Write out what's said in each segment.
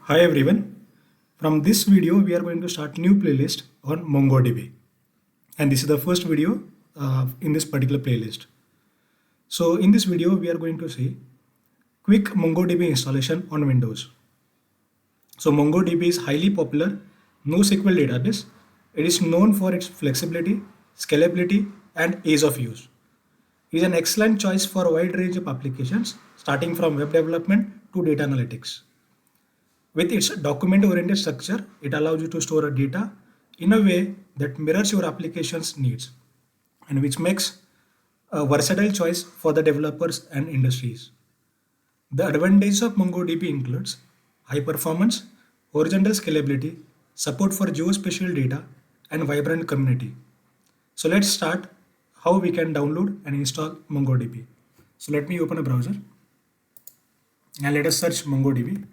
Hi everyone. From this video, we are going to start new playlist on MongoDB. And this is the first video in this particular playlist. So in this video, we are going to see quick MongoDB installation on Windows. So MongoDB is highly popular NoSQL database. It is known for its flexibility, scalability, and ease of use. It is an excellent choice for a wide range of applications, starting from web development to data analytics. With its document-oriented structure, it allows you to store data in a way that mirrors your application's needs and which makes a versatile choice for the developers and industries. The advantages of MongoDB includes high performance, horizontal scalability, support for geospatial data, and vibrant community. So let's start how we can download and install MongoDB. So let me open a browser and let us search MongoDB.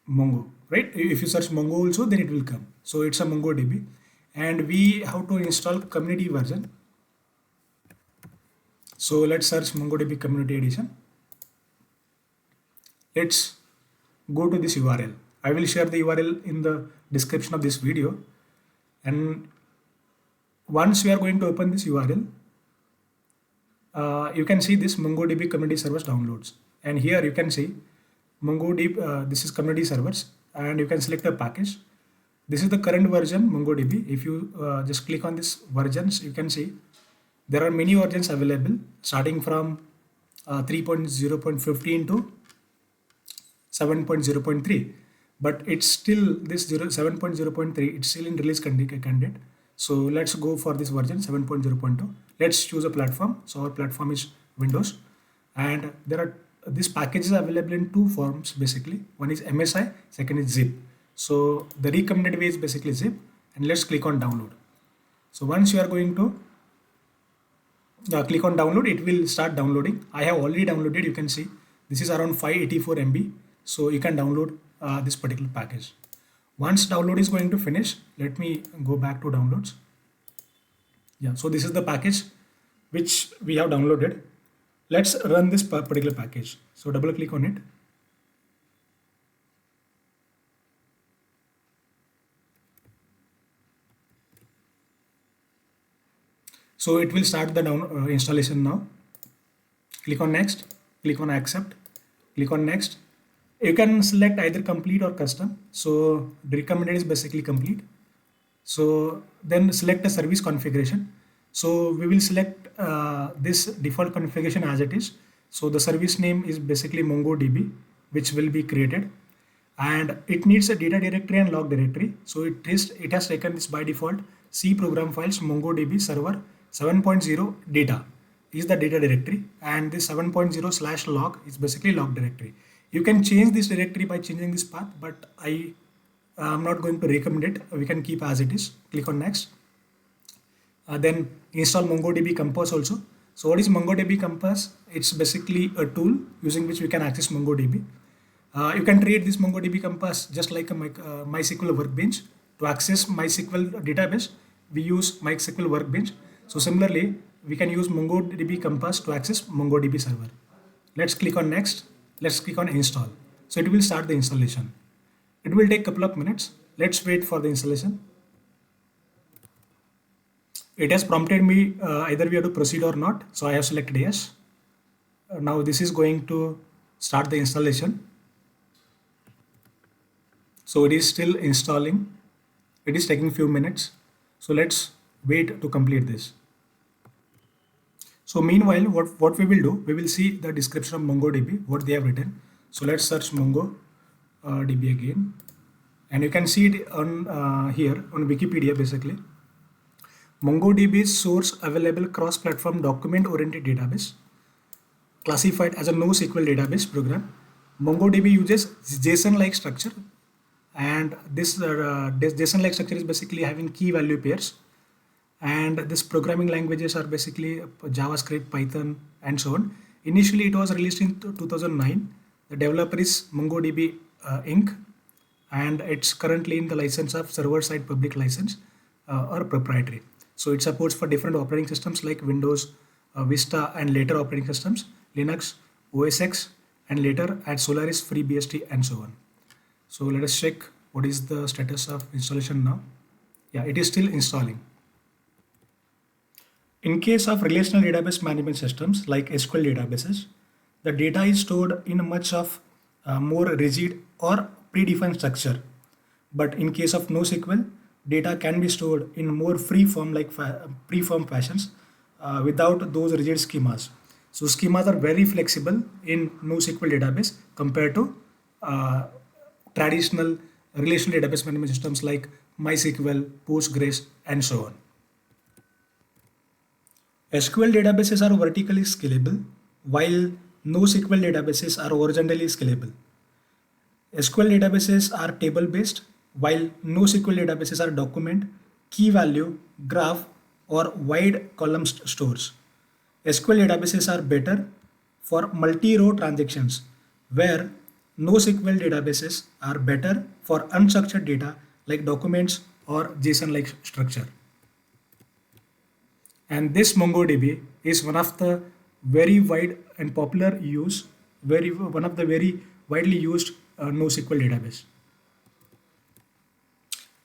Mongo, right? If you search Mongo also, then it will come. So it's a MongoDB, and we have to install community version. So let's search MongoDB Community Edition. Let's go to this URL. I will share the URL in the description of this video. And once we are going to open this URL, you can see this MongoDB Community Servers downloads. And here you can see MongoDB, this is community servers, and you can select a package. This is the current version MongoDB. If you just click on this versions, you can see there are many versions available starting from 3.0.15 to 7.0.3, but it's still this 7.0.3, it's still in release candidate. So let's go for this version 7.0.2. Let's choose a platform. So our platform is Windows, and there are this package is available in two forms basically. One is MSI, second is zip. So the recommended way is basically zip, and let's click on download. So once you are going to click on download, it will start downloading. I have already downloaded. You can see this is around 584 MB. So you can download this particular package. Once download is going to finish, let me go back to downloads. Yeah, so this is the package which we have downloaded. Let's run this particular package. So double click on it. So it will start the installation now. Click on next, click on accept, click on next. You can select either complete or custom. So the recommended is basically complete. So then select a service configuration. So we will select this default configuration as it is. So the service name is basically MongoDB, which will be created, and it needs a data directory and log directory. So it has taken this by default C program files MongoDB server 7.0 data is the data directory, and this 7.0 / log is basically log directory. You can change this directory by changing this path, but I am not going to recommend it. We can keep as it is. Click on next. Then install MongoDB Compass also. So what is MongoDB Compass? It's basically a tool using which we can access MongoDB. You can treat this MongoDB Compass just like a MySQL Workbench. To access MySQL database, we use MySQL Workbench. So similarly, we can use MongoDB Compass to access MongoDB server. Let's click on next. Let's click on install. So it will start the installation. It will take a couple of minutes. Let's wait for the installation. It has prompted me either we have to proceed or not. So I have selected yes. Now this is going to start the installation. So it is still installing. It is taking few minutes. So let's wait to complete this. So meanwhile, what we will do, we will see the description of MongoDB, what they have written. So let's search MongoDB again. And you can see it on here on Wikipedia basically. MongoDB is source available cross-platform document-oriented database classified as a NoSQL database program. MongoDB uses JSON-like structure, and this JSON-like structure is basically having key value pairs. And this programming languages are basically JavaScript, Python, and so on. Initially, it was released in 2009. The developer is MongoDB Inc. And it's currently in the license of server-side public license or proprietary. So it supports for different operating systems like Windows, Vista, and later operating systems, Linux, OS X, and later at Solaris, FreeBSD, and so on. So let us check what is the status of installation now. Yeah, it is still installing. In case of relational database management systems like SQL databases, the data is stored in a much of more rigid or predefined structure. But in case of NoSQL, data can be stored in more free form like preform fashions without those rigid schemas. So schemas are very flexible in NoSQL database compared to traditional relational database management systems like MySQL, Postgres, and so on. SQL databases are vertically scalable, while NoSQL databases are horizontally scalable. SQL databases are table based, while NoSQL databases are document, key value, graph, or wide column stores. SQL databases are better for multi-row transactions, where NoSQL databases are better for unstructured data like documents or JSON-like structure. And this MongoDB is one of the very wide and popular use, one of the very widely used NoSQL database.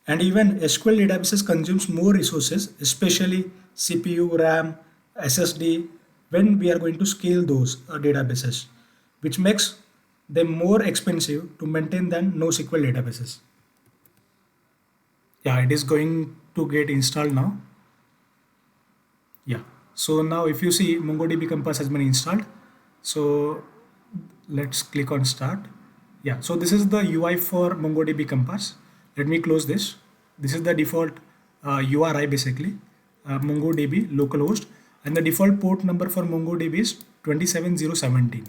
And even SQL databases consumes more resources, especially CPU, RAM, SSD, when we are going to scale those databases, which makes them more expensive to maintain than NoSQL databases. Yeah, it is going to get installed now. Yeah, so now if you see MongoDB Compass has been installed, so let's click on start. Yeah, so this is the UI for MongoDB Compass. Let me close this. This is the default URI basically, MongoDB localhost, and the default port number for MongoDB is 27017.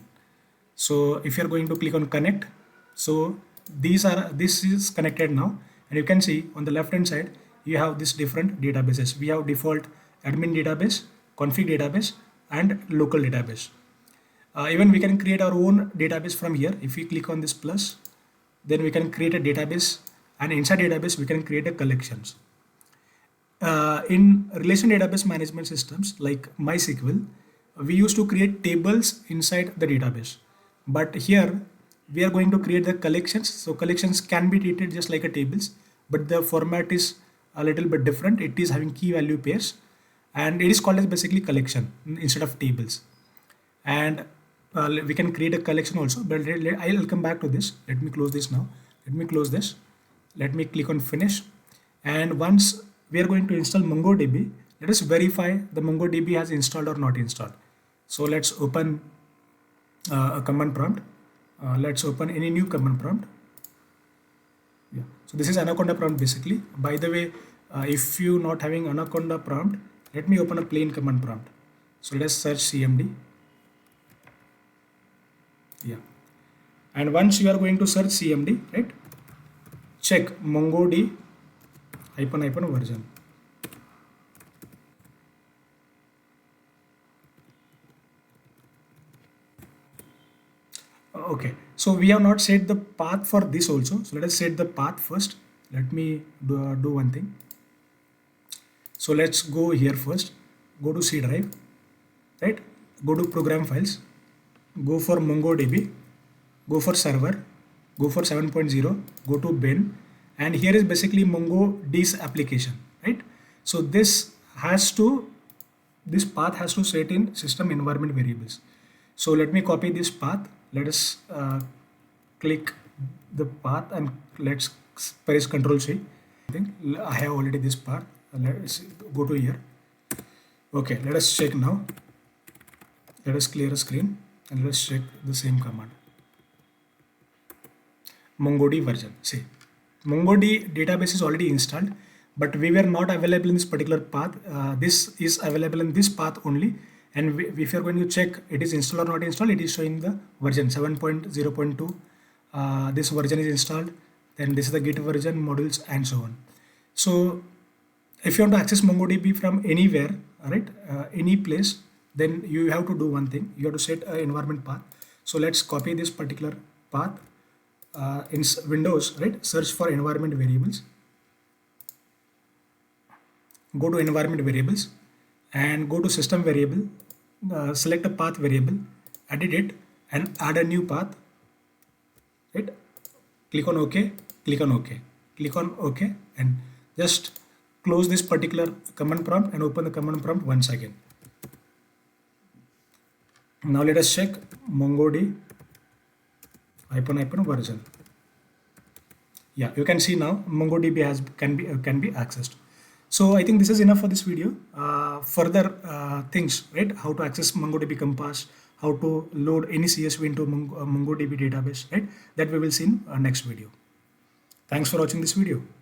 So if you're going to click on connect, so this is connected now, and you can see on the left hand side you have this different databases. We have default admin database, config database, and local database. Even we can create our own database from here. If we click on this plus, then we can create a database, and inside database we can create a collections. In relation database management systems like MySQL, we used to create tables inside the database, but here we are going to create the collections. So collections can be treated just like a tables, but the format is a little bit different. It is having key value pairs, and it is called as basically collection instead of tables. And we can create a collection also, but I'll come back to this. Let me close this now. Let me close this. Let me click on finish. And once we are going to install MongoDB, let us verify the MongoDB has installed or not installed. So let's open a command prompt. Let's open any new command prompt. Yeah. So this is Anaconda prompt basically. By the way, if you not having Anaconda prompt, let me open a plain command prompt. So let us search cmd. Yeah. And once you are going to search cmd, right? Check MongoDB -- version. Okay, so we have not set the path for this also. So let us set the path first. Let me do one thing. So let's go here first. Go to C drive, right? Go to program files. Go for MongoDB. Go for server. Go for 7.0. Go to bin, and here is basically MongoDB's application, right? So this path has to set in system environment variables. So let me copy this path. Let us click the path and let's press Ctrl C. I think I have already this path. Let's go to here. Okay, let us check now. Let us clear a screen and let's check the same command. MongoDB version. See, MongoDB database is already installed, but we were not available in this particular path. This is available in this path only. And if you're going to check it is installed or not installed, it is showing the version 7.0.2. This version is installed. Then this is the Git version, modules, and so on. So if you want to access MongoDB from anywhere, right, any place, then you have to do one thing. You have to set an environment path. So let's copy this particular path. In Windows, right, search for environment variables. Go to environment variables and go to system variable, select a path variable, edit it, and add a new path, right? click on OK, click on OK, click on OK, and just close this particular command prompt and open the command prompt once again. Now let us check MongoDB -version. Yeah, you can see now MongoDB can be accessed. So I think this is enough for this video. Further things, right? How to access MongoDB Compass, how to load any CSV into MongoDB database, right? That we will see in next video. Thanks for watching this video.